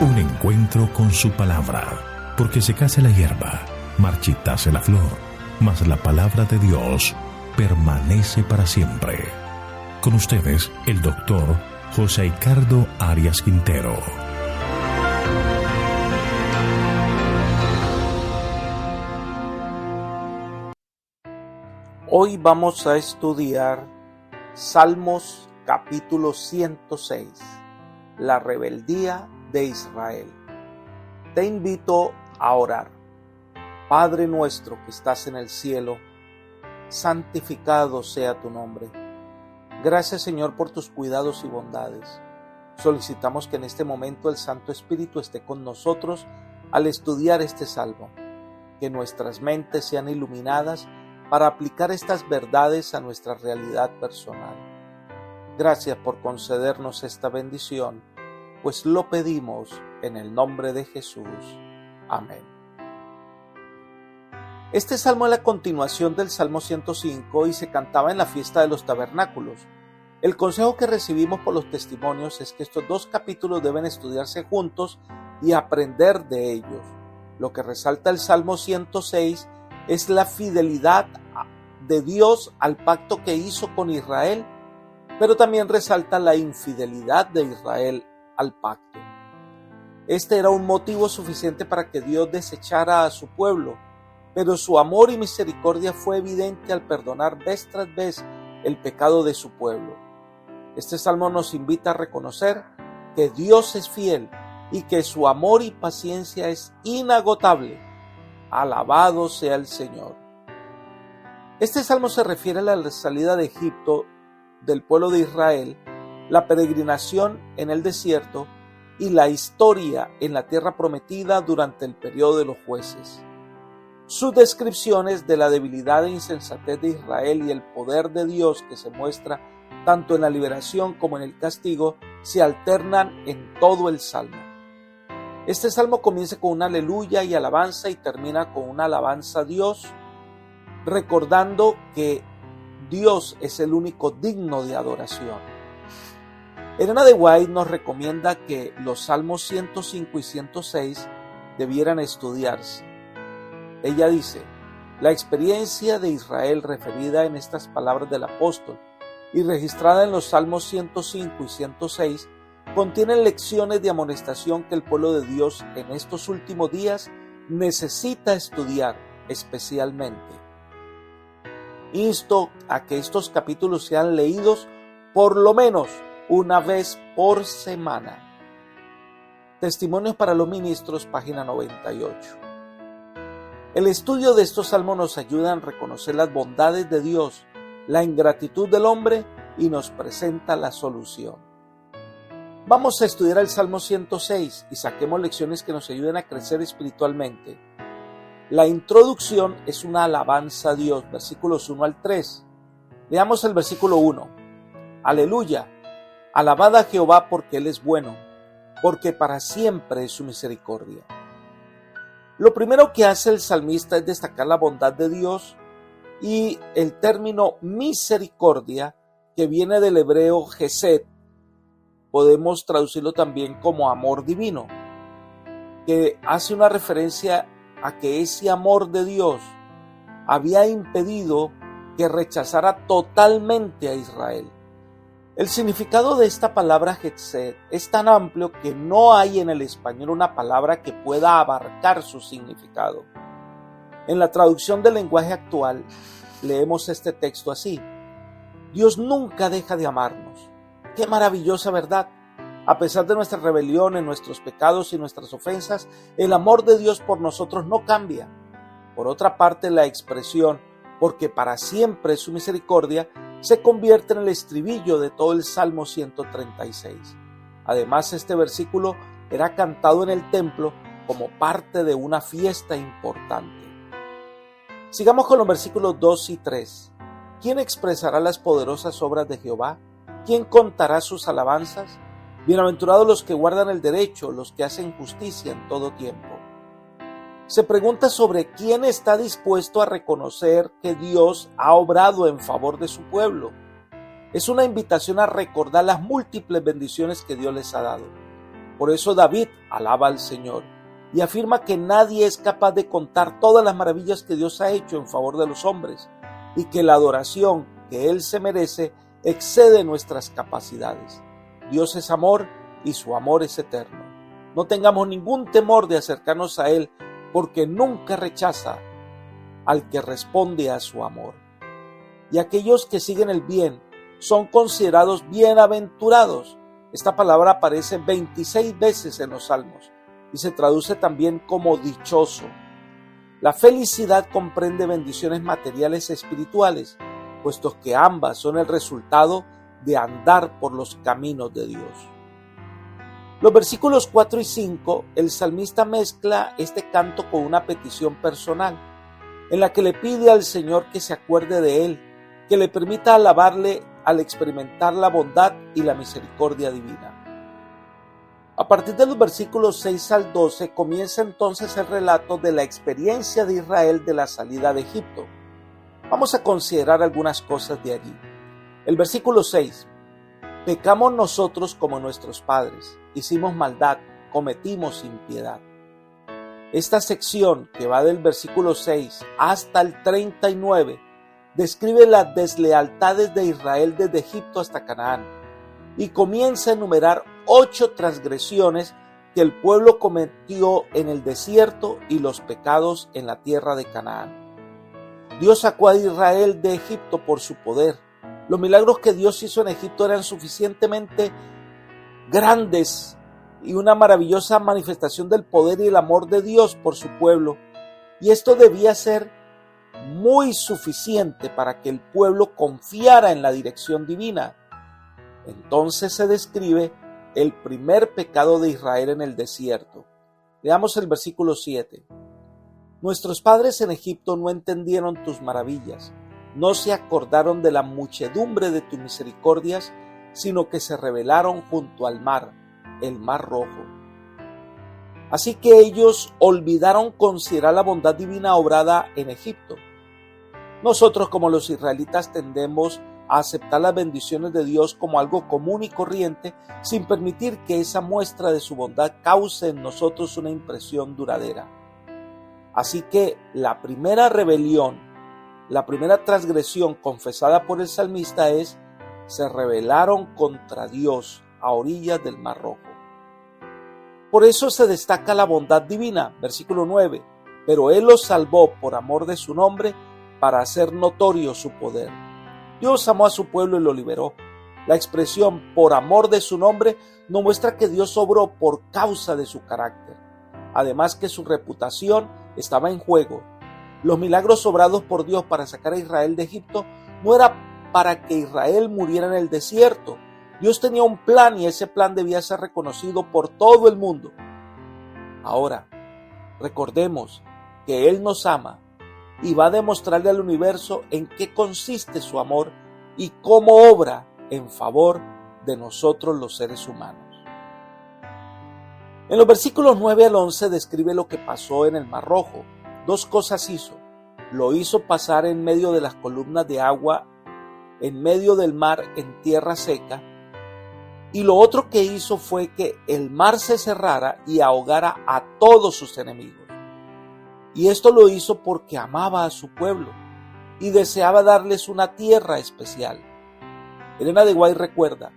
Un encuentro con su palabra, porque secase la hierba, marchitase la flor, mas la palabra de Dios permanece para siempre. Con ustedes, el doctor José Ricardo Arias Quintero. Hoy vamos a estudiar Salmos capítulo 106, la rebeldía de Israel. Te invito a orar. Padre nuestro que estás en el cielo, santificado sea tu nombre. Gracias, Señor, por tus cuidados y bondades. Solicitamos que en este momento el Santo Espíritu esté con nosotros al estudiar este salmo, que nuestras mentes sean iluminadas para aplicar estas verdades a nuestra realidad personal. Gracias por concedernos esta bendición, pues lo pedimos en el nombre de Jesús. Amén. Este salmo es la continuación del Salmo 105 y se cantaba en la fiesta de los tabernáculos. El consejo que recibimos por los testimonios es que estos dos capítulos deben estudiarse juntos y aprender de ellos. Lo que resalta el Salmo 106 es la fidelidad de Dios al pacto que hizo con Israel, pero también resalta la infidelidad de Israel al pacto. Este era un motivo suficiente para que Dios desechara a su pueblo, pero su amor y misericordia fue evidente al perdonar vez tras vez el pecado de su pueblo. Este salmo nos invita a reconocer que Dios es fiel y que su amor y paciencia es inagotable. Alabado sea el Señor. Este salmo se refiere a la salida de Egipto del pueblo de Israel, la peregrinación en el desierto y la historia en la tierra prometida durante el periodo de los jueces. Sus descripciones de la debilidad e insensatez de Israel y el poder de Dios que se muestra tanto en la liberación como en el castigo se alternan en todo el salmo. Este salmo comienza con una aleluya y alabanza y termina con una alabanza a Dios, recordando que Dios es el único digno de adoración. Elena de White nos recomienda que los salmos 105 y 106 debieran estudiarse. Ella dice: la experiencia de Israel referida en estas palabras del apóstol y registrada en los salmos 105 y 106 contienen lecciones de amonestación que el pueblo de Dios en estos últimos días necesita estudiar especialmente. Insto a que estos capítulos sean leídos por lo menos una vez por semana. Testimonios para los ministros, página 98. El estudio de estos salmos nos ayuda a reconocer las bondades de Dios, la ingratitud del hombre y nos presenta la solución. Vamos a estudiar el Salmo 106 y saquemos lecciones que nos ayuden a crecer espiritualmente. La introducción es una alabanza a Dios, versículos 1 al 3. Leamos el versículo 1. Aleluya, alabad a Jehová porque Él es bueno, porque para siempre es su misericordia. Lo primero que hace el salmista es destacar la bondad de Dios y el término misericordia, que viene del hebreo Gesed, podemos traducirlo también como amor divino, que hace una referencia a que ese amor de Dios había impedido que rechazara totalmente a Israel. El significado de esta palabra Gesed es tan amplio que no hay en el español una palabra que pueda abarcar su significado. En la traducción del lenguaje actual, leemos este texto así: Dios nunca deja de amarnos. ¡Qué maravillosa verdad! A pesar de nuestras rebeliones, nuestros pecados y nuestras ofensas, el amor de Dios por nosotros no cambia. Por otra parte, la expresión porque para siempre es su misericordia se convierte en el estribillo de todo el Salmo 136. Además, este versículo era cantado en el templo como parte de una fiesta importante. Sigamos con los versículos 2 y 3. ¿Quién expresará las poderosas obras de Jehová? ¿Quién contará sus alabanzas? Bienaventurados los que guardan el derecho, los que hacen justicia en todo tiempo. Se pregunta sobre quién está dispuesto a reconocer que Dios ha obrado en favor de su pueblo. Es una invitación a recordar las múltiples bendiciones que Dios les ha dado. Por eso David alaba al Señor y afirma que nadie es capaz de contar todas las maravillas que Dios ha hecho en favor de los hombres y que la adoración que Él se merece excede nuestras capacidades. Dios es amor y su amor es eterno. No tengamos ningún temor de acercarnos a Él, porque nunca rechaza al que responde a su amor. Y aquellos que siguen el bien son considerados bienaventurados. Esta palabra aparece 26 veces en los Salmos y se traduce también como dichoso. La felicidad comprende bendiciones materiales y espirituales, puesto que ambas son el resultado de andar por los caminos de Dios. Los versículos 4 y 5, el salmista mezcla este canto con una petición personal, en la que le pide al Señor que se acuerde de él, que le permita alabarle al experimentar la bondad y la misericordia divina. A partir de los versículos 6 al 12 comienza entonces el relato de la experiencia de Israel de la salida de Egipto. Vamos a considerar algunas cosas de allí. El versículo 6. Pecamos nosotros como nuestros padres, hicimos maldad, cometimos impiedad. Esta sección, que va del versículo 6 hasta el 39, describe las deslealtades de Israel desde Egipto hasta Canaán y comienza a enumerar 8 transgresiones que el pueblo cometió en el desierto y los pecados en la tierra de Canaán. Dios sacó a Israel de Egipto por su poder. Los milagros que Dios hizo en Egipto eran suficientemente grandes y una maravillosa manifestación del poder y el amor de Dios por su pueblo. Y esto debía ser muy suficiente para que el pueblo confiara en la dirección divina. Entonces se describe el primer pecado de Israel en el desierto. Veamos el versículo 7. Nuestros padres en Egipto no entendieron tus maravillas, no se acordaron de la muchedumbre de tus misericordias, sino que se rebelaron junto al mar, el mar rojo. Así que ellos olvidaron considerar la bondad divina obrada en Egipto. Nosotros, como los israelitas, tendemos a aceptar las bendiciones de Dios como algo común y corriente, sin permitir que esa muestra de su bondad cause en nosotros una impresión duradera. Así que la primera rebelión, la primera transgresión confesada por el salmista es: se rebelaron contra Dios a orillas del Mar Rojo. Por eso se destaca la bondad divina, versículo 9, pero Él los salvó por amor de su nombre, para hacer notorio su poder. Dios amó a su pueblo y lo liberó. La expresión por amor de su nombre nos muestra que Dios obró por causa de su carácter, además que su reputación estaba en juego. Los milagros obrados por Dios para sacar a Israel de Egipto no era para que Israel muriera en el desierto. Dios tenía un plan y ese plan debía ser reconocido por todo el mundo. Ahora, recordemos que Él nos ama y va a demostrarle al universo en qué consiste su amor y cómo obra en favor de nosotros los seres humanos. En los versículos 9 al 11 describe lo que pasó en el Mar Rojo. 2 cosas hizo. Lo hizo pasar en medio de las columnas de agua, en medio del mar en tierra seca. Y lo otro que hizo fue que el mar se cerrara y ahogara a todos sus enemigos. Y esto lo hizo porque amaba a su pueblo y deseaba darles una tierra especial. Elena de White recuerda: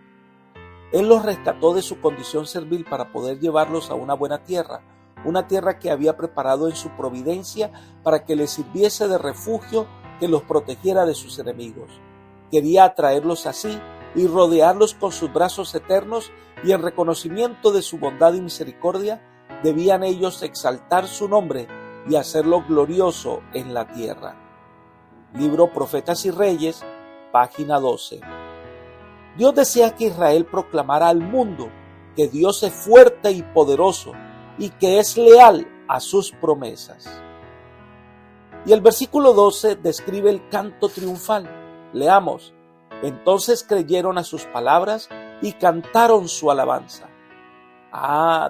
Él los rescató de su condición servil para poder llevarlos a una buena tierra, una tierra que había preparado en su providencia para que les sirviese de refugio que los protegiera de sus enemigos. Quería atraerlos así y rodearlos con sus brazos eternos, y en reconocimiento de su bondad y misericordia debían ellos exaltar su nombre y hacerlo glorioso en la tierra. Libro Profetas y Reyes, página 12. Dios desea que Israel proclamara al mundo que Dios es fuerte y poderoso y que es leal a sus promesas. Y el versículo 12 describe el canto triunfal. Leamos: entonces creyeron a sus palabras y cantaron su alabanza.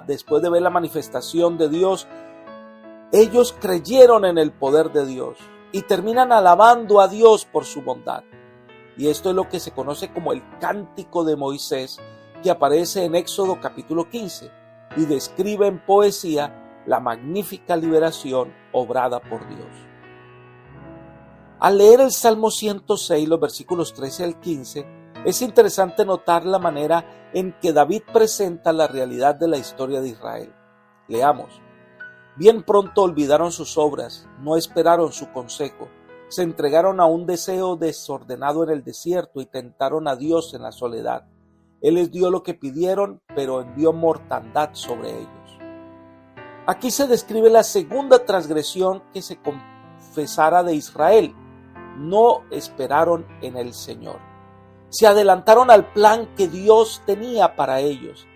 Después de ver la manifestación de Dios, ellos creyeron en el poder de Dios y terminan alabando a Dios por su bondad. Y esto es lo que se conoce como el Cántico de Moisés, que aparece en Éxodo capítulo 15. y describe en poesía la magnífica liberación obrada por Dios. Al leer el Salmo 106, los versículos 13 al 15, es interesante notar la manera en que David presenta la realidad de la historia de Israel. Leamos. Bien pronto olvidaron sus obras, no esperaron su consejo, se entregaron a un deseo desordenado en el desierto y tentaron a Dios en la soledad. Él les dio lo que pidieron, pero envió mortandad sobre ellos. Aquí se describe la segunda transgresión que se confesara de Israel. No esperaron en el Señor. Se adelantaron al plan que Dios tenía para ellos.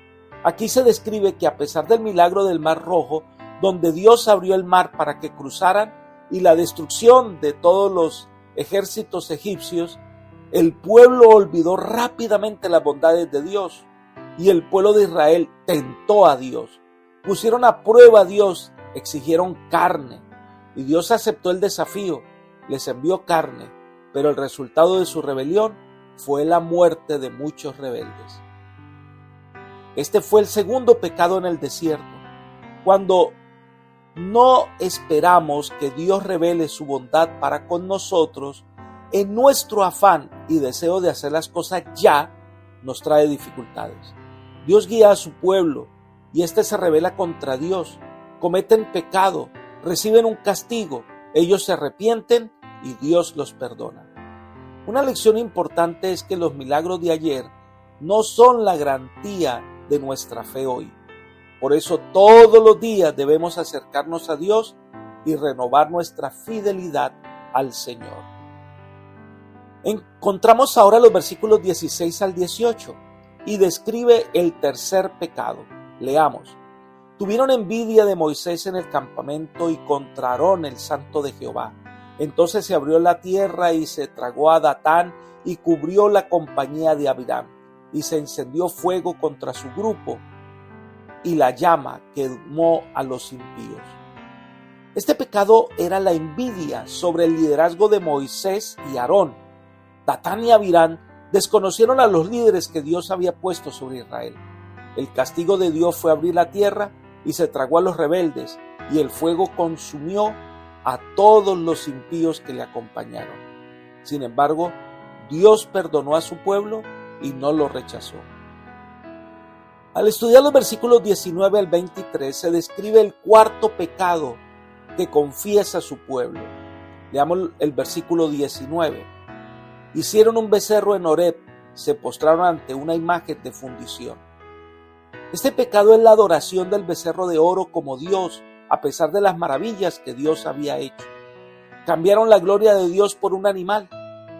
Aquí se describe que a pesar del milagro del Mar Rojo, donde Dios abrió el mar para que cruzaran, y la destrucción de todos los ejércitos egipcios, el pueblo olvidó rápidamente las bondades de Dios, y el pueblo de Israel tentó a Dios. Pusieron a prueba a Dios, exigieron carne, y Dios aceptó el desafío, les envió carne, pero el resultado de su rebelión fue la muerte de muchos rebeldes. Este fue el segundo pecado en el desierto, cuando no esperamos que Dios revele su bondad para con nosotros. En nuestro afán y deseo de hacer las cosas ya, nos trae dificultades. Dios guía a su pueblo y éste se rebela contra Dios, cometen pecado, reciben un castigo, ellos se arrepienten y Dios los perdona. Una lección importante es que los milagros de ayer no son la garantía de nuestra fe hoy. Por eso todos los días debemos acercarnos a Dios y renovar nuestra fidelidad al Señor. Encontramos ahora los versículos 16 al 18 y describe el tercer pecado. Leamos. Tuvieron envidia de Moisés en el campamento y contra Aarón, el santo de Jehová. Entonces se abrió la tierra y se tragó a Datán y cubrió la compañía de Abiram, y se encendió fuego contra su grupo, y la llama quemó a los impíos. Este pecado era la envidia sobre el liderazgo de Moisés y Aarón. Datán y Abiram desconocieron a los líderes que Dios había puesto sobre Israel. El castigo de Dios fue abrir la tierra y se tragó a los rebeldes, y el fuego consumió a todos los impíos que le acompañaron. Sin embargo, Dios perdonó a su pueblo y no lo rechazó. Al estudiar los versículos 19 al 23 se describe el cuarto pecado que confiesa su pueblo. Leamos el versículo 19. Hicieron un becerro en Horeb, se postraron ante una imagen de fundición. Este pecado es la adoración del becerro de oro como Dios, a pesar de las maravillas que Dios había hecho. Cambiaron la gloria de Dios por un animal.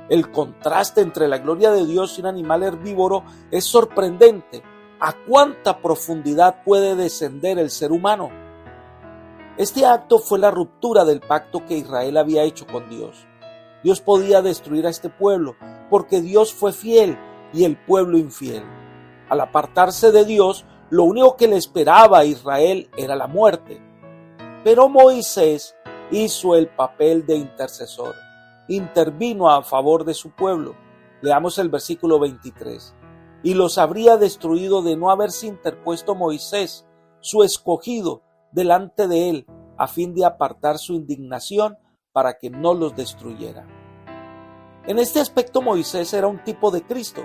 El contraste entre la gloria de Dios y un animal herbívoro es sorprendente. ¿A cuánta profundidad puede descender el ser humano? Este acto fue la ruptura del pacto que Israel había hecho con Dios. Dios podía destruir a este pueblo porque Dios fue fiel y el pueblo infiel. Al apartarse de Dios, lo único que le esperaba a Israel era la muerte. Pero Moisés hizo el papel de intercesor. Intervino a favor de su pueblo. Leamos el versículo 23. Y los habría destruido de no haberse interpuesto Moisés, su escogido, delante de él, a fin de apartar su indignación para que no los destruyera. En este aspecto Moisés era un tipo de Cristo.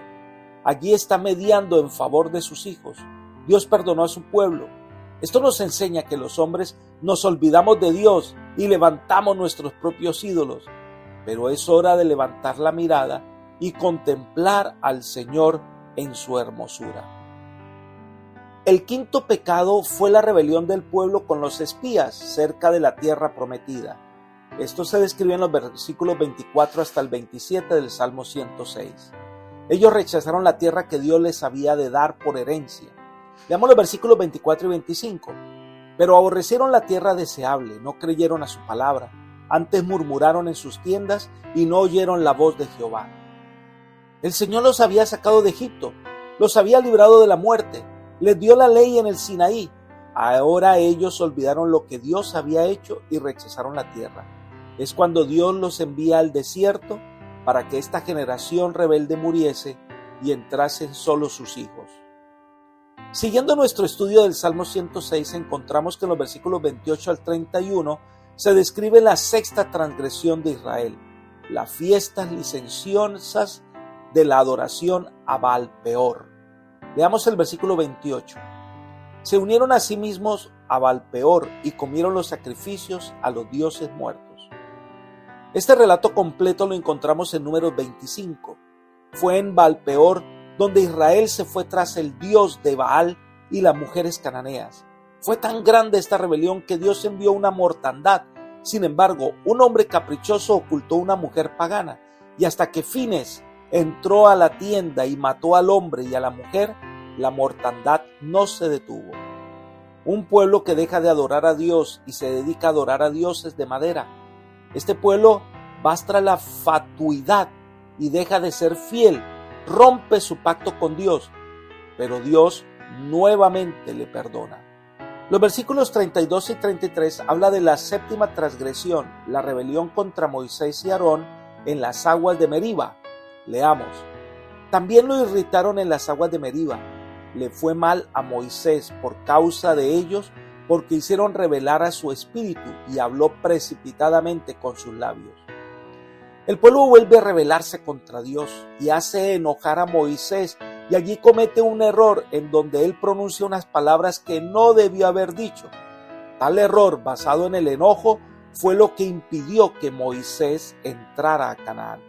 Allí está mediando en favor de sus hijos. Dios perdonó a su pueblo. Esto nos enseña que los hombres nos olvidamos de Dios y levantamos nuestros propios ídolos. Pero es hora de levantar la mirada y contemplar al Señor en su hermosura. El quinto pecado fue la rebelión del pueblo con los espías cerca de la tierra prometida. Esto se describe en los versículos 24 hasta el 27 del Salmo 106. Ellos rechazaron la tierra que Dios les había de dar por herencia. Leamos los versículos 24 y 25. Pero aborrecieron la tierra deseable, no creyeron a su palabra. Antes murmuraron en sus tiendas y no oyeron la voz de Jehová. El Señor los había sacado de Egipto, los había librado de la muerte, les dio la ley en el Sinaí. Ahora ellos olvidaron lo que Dios había hecho y rechazaron la tierra. Es cuando Dios los envía al desierto para que esta generación rebelde muriese y entrasen solo sus hijos. Siguiendo nuestro estudio del Salmo 106, encontramos que en los versículos 28 al 31 se describe la sexta transgresión de Israel, las fiestas licenciosas de la adoración a Baal-peor. Veamos el versículo 28. Se unieron a sí mismos a Baal-peor y comieron los sacrificios a los dioses muertos. Este relato completo lo encontramos en Números 25. Fue en Baal-peor donde Israel se fue tras el dios de Baal y las mujeres cananeas. Fue tan grande esta rebelión que Dios envió una mortandad. Sin embargo, un hombre caprichoso ocultó una mujer pagana, y hasta que Fines entró a la tienda y mató al hombre y a la mujer, la mortandad no se detuvo. Un pueblo que deja de adorar a Dios y se dedica a adorar a dioses de madera. Este pueblo va tras la fatuidad y deja de ser fiel, rompe su pacto con Dios, pero Dios nuevamente le perdona. Los versículos 32 y 33 habla de la séptima transgresión, la rebelión contra Moisés y Aarón en las aguas de Meriba. Leamos. También lo irritaron en las aguas de Meriba. Le fue mal a Moisés por causa de ellos, porque hicieron rebelar a su espíritu y habló precipitadamente con sus labios. El pueblo vuelve a rebelarse contra Dios y hace enojar a Moisés, y allí comete un error en donde él pronuncia unas palabras que no debió haber dicho. Tal error, basado en el enojo, fue lo que impidió que Moisés entrara a Canaán.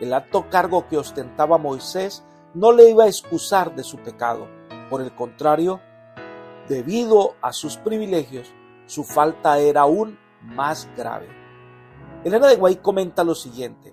El alto cargo que ostentaba Moisés no le iba a excusar de su pecado. Por el contrario, debido a sus privilegios, su falta era aún más grave. Elena de White comenta lo siguiente: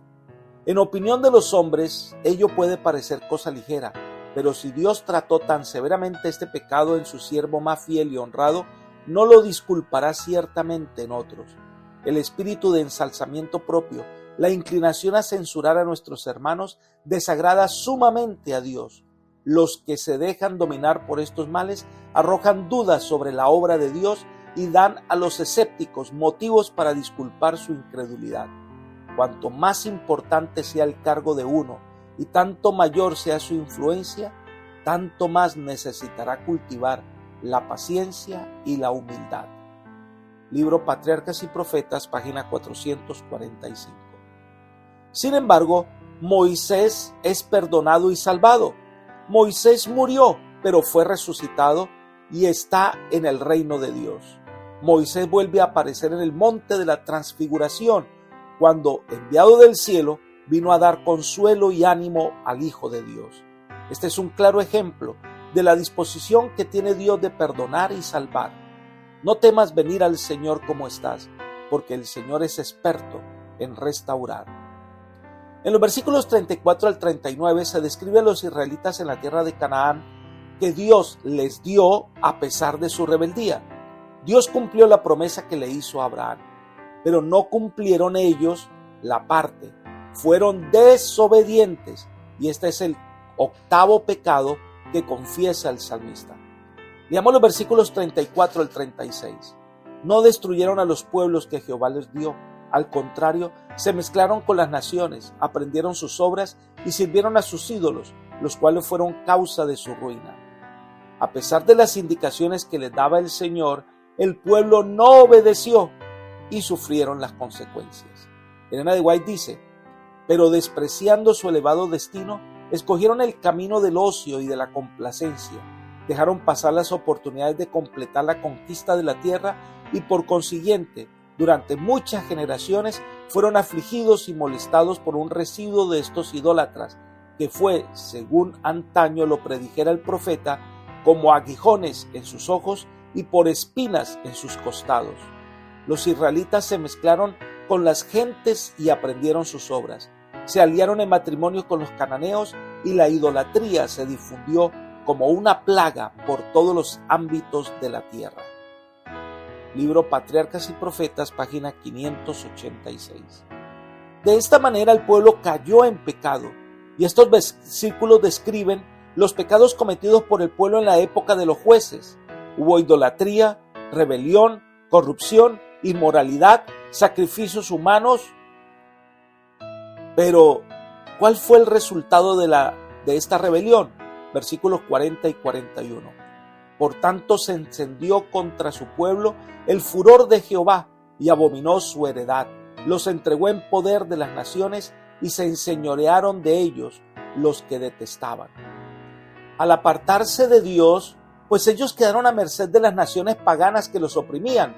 en opinión de los hombres, ello puede parecer cosa ligera, pero si Dios trató tan severamente este pecado en su siervo más fiel y honrado, no lo disculpará ciertamente en otros. El espíritu de ensalzamiento propio, la inclinación a censurar a nuestros hermanos, desagrada sumamente a Dios. Los que se dejan dominar por estos males arrojan dudas sobre la obra de Dios y dan a los escépticos motivos para disculpar su incredulidad. Cuanto más importante sea el cargo de uno y tanto mayor sea su influencia, tanto más necesitará cultivar la paciencia y la humildad. Libro Patriarcas y Profetas, página 445. Sin embargo, Moisés es perdonado y salvado. Moisés murió, pero fue resucitado y está en el reino de Dios. Moisés vuelve a aparecer en el monte de la transfiguración, cuando, enviado del cielo, vino a dar consuelo y ánimo al Hijo de Dios. Este es un claro ejemplo de la disposición que tiene Dios de perdonar y salvar. No temas venir al Señor como estás, porque el Señor es experto en restaurar. En los versículos 34 al 39 se describe a los israelitas en la tierra de Canaán que Dios les dio a pesar de su rebeldía. Dios cumplió la promesa que le hizo a Abraham, pero no cumplieron ellos la parte. Fueron desobedientes, y este es el octavo pecado que confiesa el salmista. Leamos los versículos 34 al 36. No destruyeron a los pueblos que Jehová les dio. Al contrario, se mezclaron con las naciones, aprendieron sus obras y sirvieron a sus ídolos, los cuales fueron causa de su ruina. A pesar de las indicaciones que les daba el Señor, el pueblo no obedeció y sufrieron las consecuencias. Elena de White dice: pero despreciando su elevado destino, escogieron el camino del ocio y de la complacencia, dejaron pasar las oportunidades de completar la conquista de la tierra y por consiguiente, durante muchas generaciones fueron afligidos y molestados por un residuo de estos idólatras, que fue, según antaño lo predijera el profeta, como aguijones en sus ojos y por espinas en sus costados. Los israelitas se mezclaron con las gentes y aprendieron sus obras. Se aliaron en matrimonio con los cananeos y la idolatría se difundió como una plaga por todos los ámbitos de la tierra. Libro Patriarcas y Profetas, página 586. De esta manera el pueblo cayó en pecado, y estos versículos describen los pecados cometidos por el pueblo en la época de los jueces. Hubo idolatría, rebelión, corrupción, inmoralidad, sacrificios humanos. Pero, ¿cuál fue el resultado de esta rebelión? Versículos 40 y 41. Por tanto se encendió contra su pueblo el furor de Jehová y abominó su heredad. Los entregó en poder de las naciones y se enseñorearon de ellos los que detestaban. Al apartarse de Dios, pues ellos quedaron a merced de las naciones paganas que los oprimían.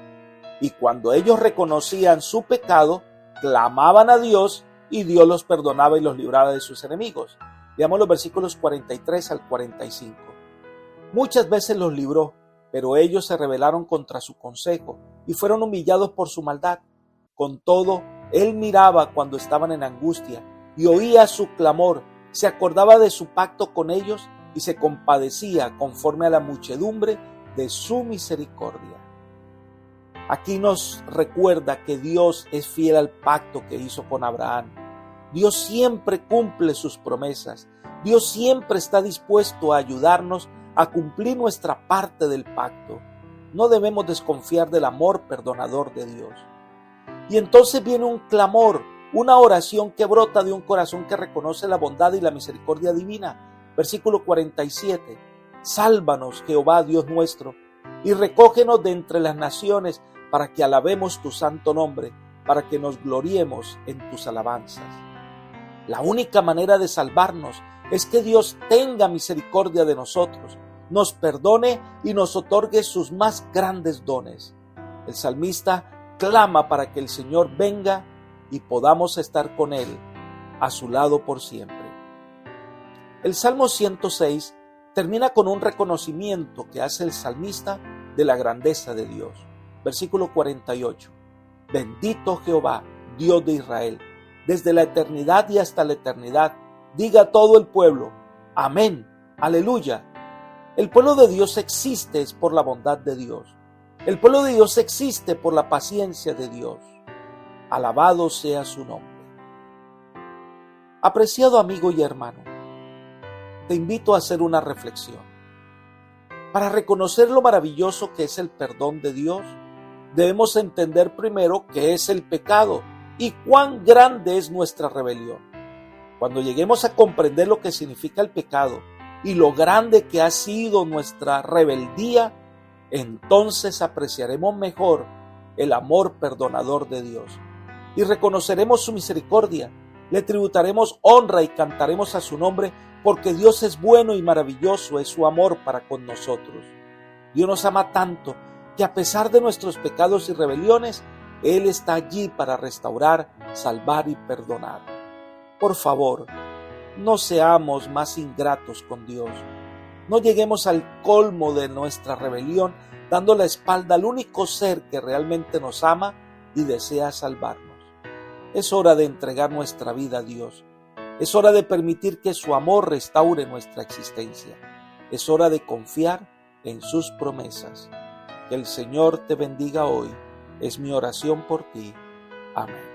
Y cuando ellos reconocían su pecado, clamaban a Dios y Dios los perdonaba y los libraba de sus enemigos. Veamos los versículos 43 al 45. Muchas veces los libró, pero ellos se rebelaron contra su consejo y fueron humillados por su maldad. Con todo, él miraba cuando estaban en angustia y oía su clamor, se acordaba de su pacto con ellos y se compadecía conforme a la muchedumbre de su misericordia. Aquí nos recuerda que Dios es fiel al pacto que hizo con Abraham. Dios siempre cumple sus promesas. Dios siempre está dispuesto a ayudarnos a cumplir nuestra parte del pacto. No debemos desconfiar del amor perdonador de Dios. Y entonces viene un clamor, una oración que brota de un corazón que reconoce la bondad y la misericordia divina. Versículo 47. Sálvanos, Jehová Dios nuestro, y recógenos de entre las naciones para que alabemos tu santo nombre, para que nos gloriemos en tus alabanzas. La única manera de salvarnos es que Dios tenga misericordia de nosotros, nos perdone y nos otorgue sus más grandes dones. El salmista clama para que el Señor venga y podamos estar con Él, a su lado por siempre. El Salmo 106 termina con un reconocimiento que hace el salmista de la grandeza de Dios. Versículo 48. Bendito Jehová, Dios de Israel, desde la eternidad y hasta la eternidad. Diga todo el pueblo, amén, aleluya. El pueblo de Dios existe es por la bondad de Dios. El pueblo de Dios existe por la paciencia de Dios. Alabado sea su nombre. Apreciado amigo y hermano, te invito a hacer una reflexión. Para reconocer lo maravilloso que es el perdón de Dios, debemos entender primero qué es el pecado y cuán grande es nuestra rebelión. Cuando lleguemos a comprender lo que significa el pecado y lo grande que ha sido nuestra rebeldía, entonces apreciaremos mejor el amor perdonador de Dios y reconoceremos su misericordia, le tributaremos honra y cantaremos a su nombre, porque Dios es bueno y maravilloso es su amor para con nosotros. Dios nos ama tanto que a pesar de nuestros pecados y rebeliones, Él está allí para restaurar, salvar y perdonar. Por favor, no seamos más ingratos con Dios. No lleguemos al colmo de nuestra rebelión dando la espalda al único ser que realmente nos ama y desea salvarnos. Es hora de entregar nuestra vida a Dios. Es hora de permitir que su amor restaure nuestra existencia. Es hora de confiar en sus promesas. Que el Señor te bendiga hoy. Es mi oración por ti. Amén.